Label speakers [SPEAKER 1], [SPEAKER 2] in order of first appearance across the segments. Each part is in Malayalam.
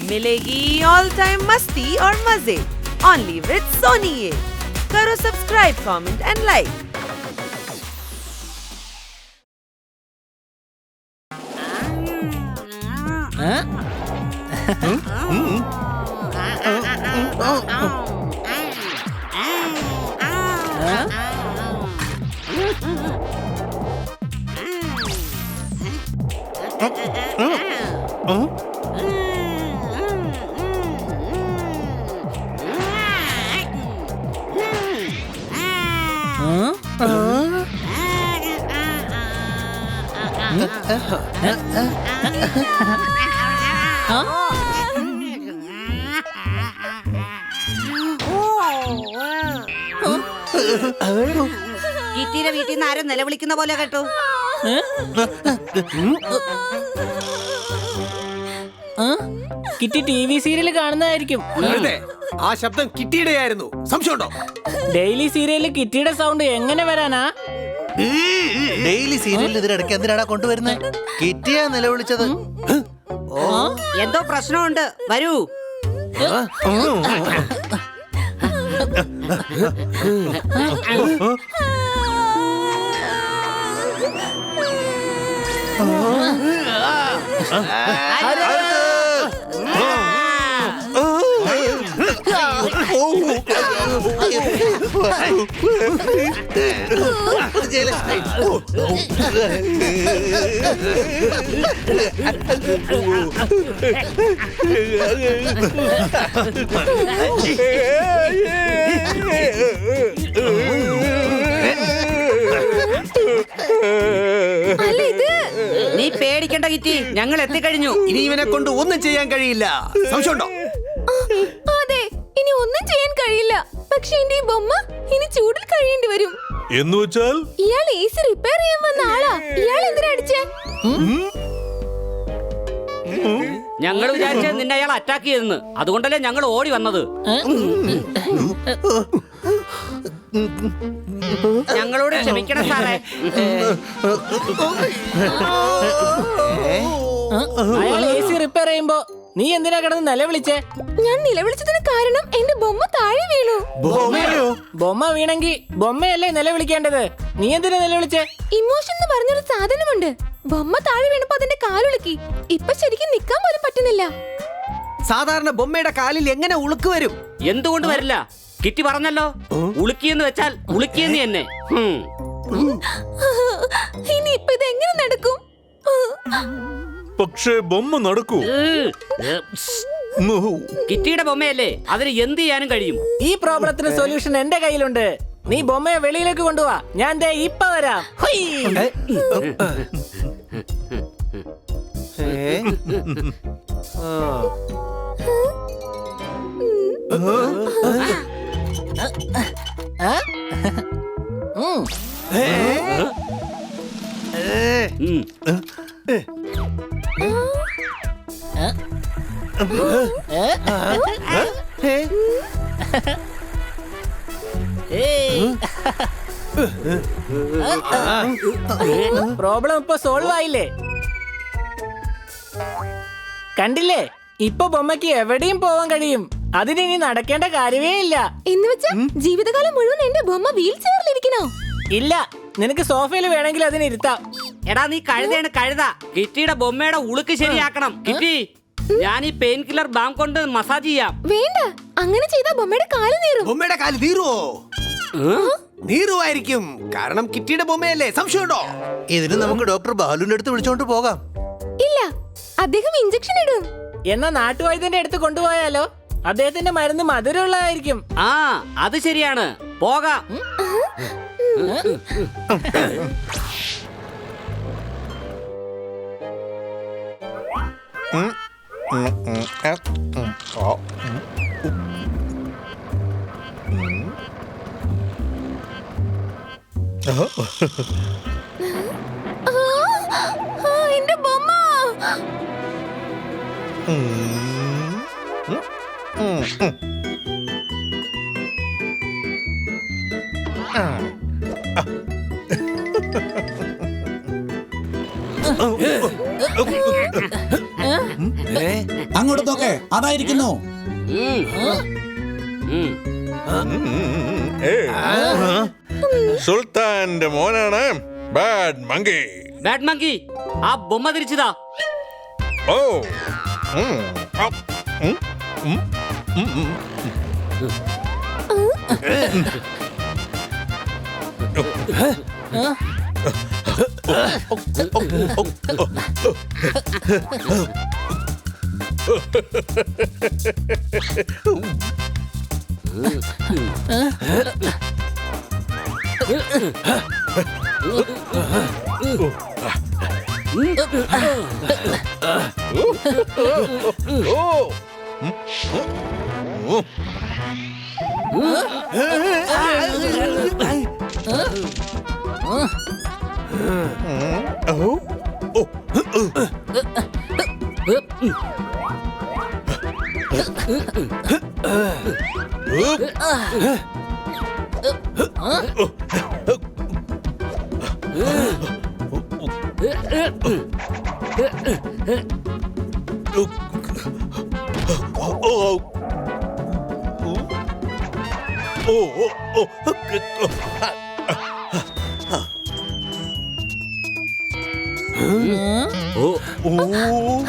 [SPEAKER 1] मिलेगी ऑल टाइम मस्ती और मजे ओनली विद सोनी ये। करो सब्सक्राइब, कमेंट एंड लाइक।
[SPEAKER 2] കിറ്റിയുടെ വീട്ടിൽ നിന്ന് ആരും നിലവിളിക്കുന്ന പോലെ കേട്ടോ.
[SPEAKER 3] കിറ്റി TV സീരിയൽ കാണുന്നതായിരിക്കും.
[SPEAKER 4] ആ ശബ്ദം കിറ്റിയുടെ ആയിരുന്നു. സംശയമുണ്ടോ?
[SPEAKER 3] ഡെയിലി സീരിയലിൽ കിറ്റിയുടെ സൗണ്ട് എങ്ങനെ വരാനാ?
[SPEAKER 5] ഡെയിലി സീരിയലിൽ ഇതിനിടയ്ക്ക് എന്തിനാടാ കൊണ്ടുവരുന്നത്? കിറ്റിയാ നിലവിളിച്ചത്.
[SPEAKER 2] എന്തോ പ്രശ്നമുണ്ട്, വരൂ. നീ പേടിക്കണ്ട കിറ്റി, ഞങ്ങൾ എത്തിക്കഴിഞ്ഞു.
[SPEAKER 4] ഇനി ഇവനെ കൊണ്ട് ഒന്നും ചെയ്യാൻ കഴിയില്ല. സംശയമുണ്ടോ?
[SPEAKER 6] അതെ, ഇനി ഒന്നും ചെയ്യാൻ കഴിയില്ല. പക്ഷെ എന്റെ ഈ ബൊമ്മ ഇനി ചൂടിൽ കഴിയേണ്ടി വരും.
[SPEAKER 7] എന്ന് വെച്ചാൽ
[SPEAKER 6] ഇയാൾ AC റിപ്പയർ ചെയ്യാൻ വന്ന ആളാ. ഇയാൾ എന്തിനാ അടിച്ചേ?
[SPEAKER 2] ഞങ്ങൾ വിചാരിച്ചത് നിന്നെ അയാൾ അറ്റാക്ക് ചെയ്തെന്ന്. അതുകൊണ്ടല്ലേ ഞങ്ങൾ ഓടി വന്നത്. ഞങ്ങളോട് ക്ഷമിക്കണം സാറേ.
[SPEAKER 3] അയാൾ AC റിപ്പയർ ചെയ്യുമ്പോ നീ എന്തിനാ കിടന്ന് നിലവിളിച്ചേ?
[SPEAKER 6] ഞാൻ നിലവിളിച്ചതിന് കാരണം എന്റെ ബൊമ്മ താഴെ വീണു.
[SPEAKER 3] ബൊമ്മ വീണെങ്കി ബൊമ്മയല്ലേ നിലവിളിക്കേണ്ടത്? നീ എന്തിനാ നിലവിളിച്ചേ?
[SPEAKER 6] ഇമോഷൻ എന്ന് പറഞ്ഞൊരു സാധനമുണ്ട്. ബൊമ്മ താഴെ വീണപ്പോ അതിന്റെ കാലുളുക്കി. ഇപ്പൊ ശരിക്കും നിക്കാൻ പോലും പറ്റുന്നില്ല.
[SPEAKER 4] സാധാരണ ബൊമ്മയുടെ കാലിൽ എങ്ങനെ ഉളുക്ക് വരും?
[SPEAKER 2] എന്തുകൊണ്ട് വരില്ല? കിറ്റി പറഞ്ഞല്ലോ, ഉളുക്കിയെന്ന് വെച്ചാൽ ഉളുക്കിയെന്ന് തന്നെ.
[SPEAKER 6] ഇനി ഇപ്പൊ ഇത് എങ്ങനെ നടക്കും?
[SPEAKER 7] പക്ഷേ ബൊമ്മ നടക്കൂ.
[SPEAKER 2] കിറ്റിയുടെ ബൊമ്മയല്ലേ, അതിന് എന്ത് ചെയ്യാനും കഴിയും.
[SPEAKER 3] ഈ പ്രോബ്ലത്തിന് സൊല്യൂഷൻ എന്റെ കയ്യിലുണ്ട്. നീ ബൊമ്മയെ വെളിയിലേക്ക് കൊണ്ടുപോവാ, ഞാൻ ദേ ഇപ്പൊ വരാം. പ്രോബ്ലം ഇപ്പൊ സോൾവ് ആയില്ലേ? കണ്ടില്ലേ, ഇപ്പൊ ബൊമ്മയ്ക്ക് എവിടെയും പോവാൻ കഴിയും. അതിനി നടക്കേണ്ട കാര്യമേ ഇല്ല.
[SPEAKER 6] എന്ന് വെച്ചാ ജീവിതകാലം മുഴുവൻ എന്റെ ബൊമ്മ വീൽ ചെയറിലിരിക്കണോ?
[SPEAKER 3] ഇല്ല, നിനക്ക് സോഫയിൽ വേണമെങ്കിൽ അതിന് ഇരുത്താം.
[SPEAKER 2] എടാ നീ കഴുതയാണ് കഴുത. കിറ്റിയുടെ ബൊമ്മയുടെ ഉളുക്ക് ശരിയാക്കണം. കിറ്റി, ഞാൻ ഈ പെയിൻ കില്ലർ ബാം കൊണ്ട് മസാജ് ചെയ്യാം.
[SPEAKER 6] വേണ്ട, അങ്ങനെ ചെയ്താ ബൊമ്മയുടെ കാല് നീറും.
[SPEAKER 4] ബൊമ്മയുടെ കാല് നീറുവോ? നീറുവായിരിക്കും, കാരണം കിറ്റിയുടെ ബൊമ്മയല്ലേ. സംശയമുണ്ടോ?
[SPEAKER 5] ഇതിന് നമുക്ക് ഡോക്ടർ ബാലുവിന്റെ അടുത്ത് വിളിച്ചോണ്ട് പോകാം.
[SPEAKER 6] ഇല്ല, അദ്ദേഹം ഇഞ്ചക്ഷൻ ഇടും.
[SPEAKER 3] എന്നാ നാട്ടുവൈദ്യന്റെ അടുത്ത് കൊണ്ടുപോയാലോ? അദ്ദേഹത്തിന്റെ മരുന്ന് മധുരമുള്ളതായിരിക്കും.
[SPEAKER 2] ആ, അത് ശരിയാണ്. പോകാം.
[SPEAKER 6] എന്റെ ബൊമ്മ.
[SPEAKER 8] അങ്ങോട്ട് നോക്കേ, അതായിരിക്കുന്നു.
[SPEAKER 7] സുൽത്താന്റെ മോനാണ് ബാഡ് മങ്കി.
[SPEAKER 2] ബാഡ് മങ്കി, ആ ബൊമ്മ തിരിച്ചതാ.
[SPEAKER 7] ഓ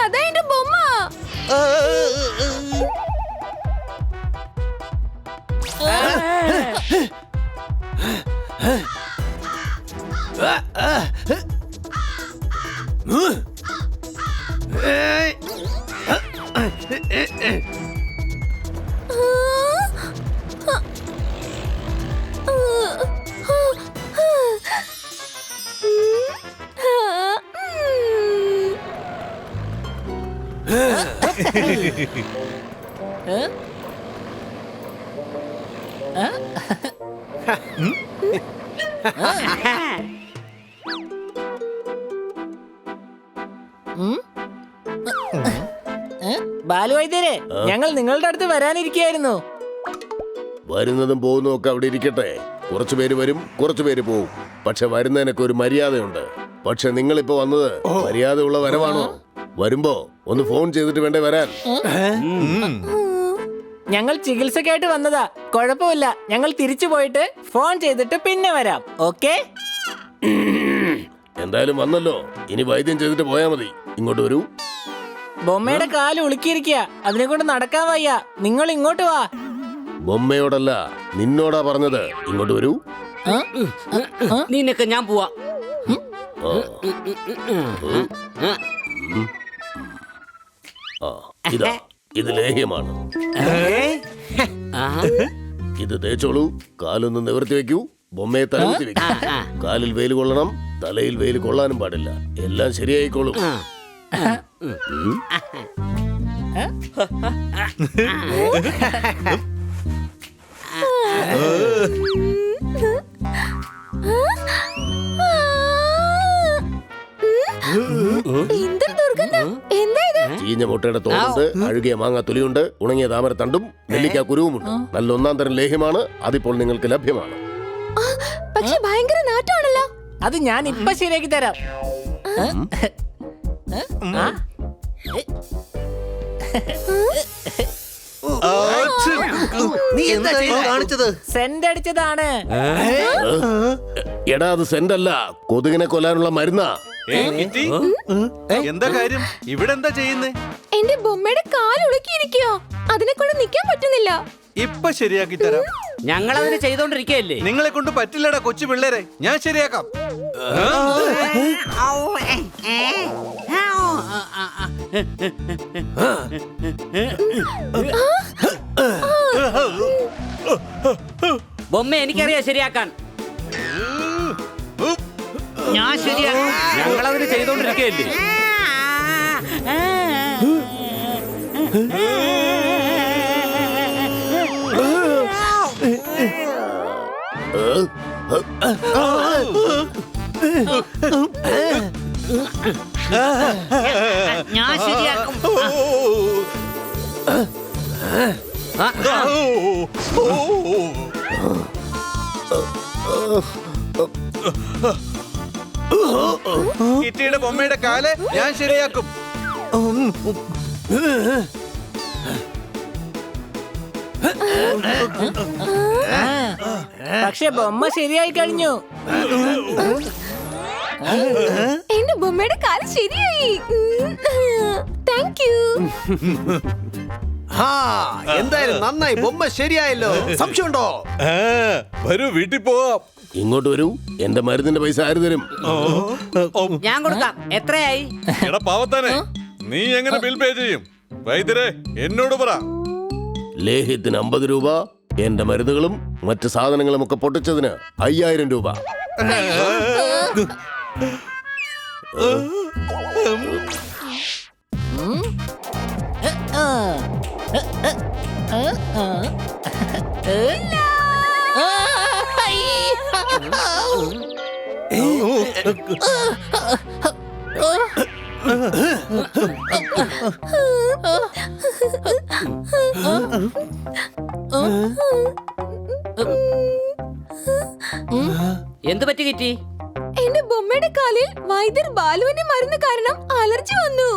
[SPEAKER 6] അതാ എന്റെ ബൊമ്മ.
[SPEAKER 3] ബാലുവൈദ്യരെ, ഞങ്ങൾ നിങ്ങളുടെ അടുത്ത് വരാനിരിക്കുകയായിരുന്നു.
[SPEAKER 9] വരുന്നതും പോകുന്നതും ഒക്കെ അവിടെ ഇരിക്കട്ടെ. കുറച്ചു പേര് വരും, കുറച്ചു പേര് പോവും. പക്ഷെ വരുന്നതിനൊക്കെ ഒരു മര്യാദയുണ്ട്. പക്ഷെ നിങ്ങളിപ്പോ വന്നത് മര്യാദയുള്ള വരവാണോ? വരുമ്പോ ഒന്ന് ഫോൺ ചെയ്തിട്ട് വേണ്ടേ വരാൻ?
[SPEAKER 3] ഞങ്ങൾ ചികിത്സക്കായിട്ട് വന്നതാ. കുഴപ്പമില്ല, ഞങ്ങൾ തിരിച്ചു പോയിട്ട് ഫോൺ ചെയ്തിട്ട് പിന്നെ വരാം. ഓക്കെ?
[SPEAKER 9] എന്തായാലും വന്നല്ലോ, ഇനി വൈദ്യം ചെയ്തിട്ട് പോയാ മതി. ഇങ്ങോട്ട് വരൂ.
[SPEAKER 3] ബൊമ്മയുടെ കാല് ഉളുക്കിയിരിക്കുക, അതിനെ കൊണ്ട് നടക്കാൻ വയ്യ. നിങ്ങൾ ഇങ്ങോട്ട് വാ.
[SPEAKER 9] ബൊമ്മയോടല്ല, നിന്നോടാ പറഞ്ഞത്. ഇങ്ങോട്ട് വരൂ.
[SPEAKER 2] നിനക്ക് ഞാൻ പോവാ.
[SPEAKER 9] ഇതാ, ഇത് ലേഹ്യമാണ്. ഇത് തേച്ചോളൂ. കാലൊന്ന് നിവർത്തി വെക്കൂ. ബൊമ്മയെ തലകുത്തി വെക്കൂ. കാലിൽ വെയിൽ കൊള്ളണം, തലയിൽ വെയിൽ കൊള്ളാനും പാടില്ല. എല്ലാം ശരിയായിക്കോളും.
[SPEAKER 6] എന്തൊരു ദുർഗന്ധം! എന്താ ഇത്?
[SPEAKER 9] ചീഞ്ഞ മുട്ടയുടെ തോടുണ്ട്, അഴുകിയ മാങ്ങ തൊലിയുണ്ട്, ഉണങ്ങിയ താമരത്തണ്ടും നെല്ലിക്ക കുരുവുമുണ്ട്. നല്ല ഒന്നാം തരം ലേഹ്യമാണ്. അതിപ്പോൾ നിങ്ങൾക്ക് ലഭ്യമാണ്.
[SPEAKER 6] പക്ഷെ ഭയങ്കര നാട്ടാണല്ലോ.
[SPEAKER 3] അത് ഞാൻ ഇപ്പൊ ശരിയാക്കി തരാം.
[SPEAKER 5] നീ എന്താ കാണിച്ചത്?
[SPEAKER 3] സെന്റ് അടിച്ചതാണ്.
[SPEAKER 9] എടാ, അത് സെന്റ് അല്ല, കൊതുകിനെ കൊല്ലാനുള്ള മരുന്നാ.
[SPEAKER 7] എന്താ കാര്യം? ഇവിടെ എന്താ ചെയ്യുന്നേ?
[SPEAKER 6] എന്റെ ബൊമ്മയുടെ കാല് ഉളുക്കിയിരിക്കോ, അതിനെ കൊണ്ട് നിക്കാൻ പറ്റുന്നില്ല.
[SPEAKER 7] ഇപ്പൊ ശരിയാക്കി തരാം.
[SPEAKER 2] ഞങ്ങൾ അതിന് ചെയ്തോണ്ടിരിക്കയല്ലേ.
[SPEAKER 7] നിങ്ങളെ കൊണ്ട് പറ്റില്ലടാ കൊച്ചു പിള്ളേരെ. ഞാൻ ശരിയാക്കാം.
[SPEAKER 2] ബൊമ്മ എനിക്കറിയാം ശരിയാക്കാൻ. ഞാൻ ശരിയാക്കാം. ഞങ്ങൾ അതിന് ചെയ്തോണ്ടിരിക്കയല്ലേ. ഞാൻ ശരിയാക്കും.
[SPEAKER 7] കിറ്റിയുടെ ബൊമ്മയുടെ കാല് ഞാൻ ശരിയാക്കും.
[SPEAKER 3] പക്ഷെ ബൊമ്മ ശരിയായി കഴിഞ്ഞു.
[SPEAKER 6] എന്റെ ബൊമ്മയുടെ കാല് ശരിയായി. Thank you.
[SPEAKER 4] എന്തായാലും നന്നായി, ബൊമ്മ ശരിയായല്ലോ. സംശയമുണ്ടോ?
[SPEAKER 7] വരൂ വീട്ടിൽ പോവാം.
[SPEAKER 9] ഇങ്ങോട്ട് വരൂ. എന്റെ മരുന്നിന്റെ പൈസ ആര് തരും?
[SPEAKER 2] ഞാൻ കൊടുക്കാം. എത്രയായി?
[SPEAKER 7] എടാ പാവത്താനെ, നീ എങ്ങനെ ബിൽ പേ ചെയ്യും? വൈദ്യരെ എന്നോട് പറ.
[SPEAKER 9] ലേഹ്യത്തിന് 50 രൂപ, എന്റെ മരുന്നുകളും മറ്റ് സാധനങ്ങളും ഒക്കെ പൊട്ടിച്ചതിന് 5000 രൂപ.
[SPEAKER 2] എന്ത് പറ്റി കിറ്റി?
[SPEAKER 6] എന്റെ ബൊമ്മയുടെ കാലിൽ വൈദ്യർ ബാലുവിന്റെ മരുന്ന് കാരണം അലർജി വന്നു.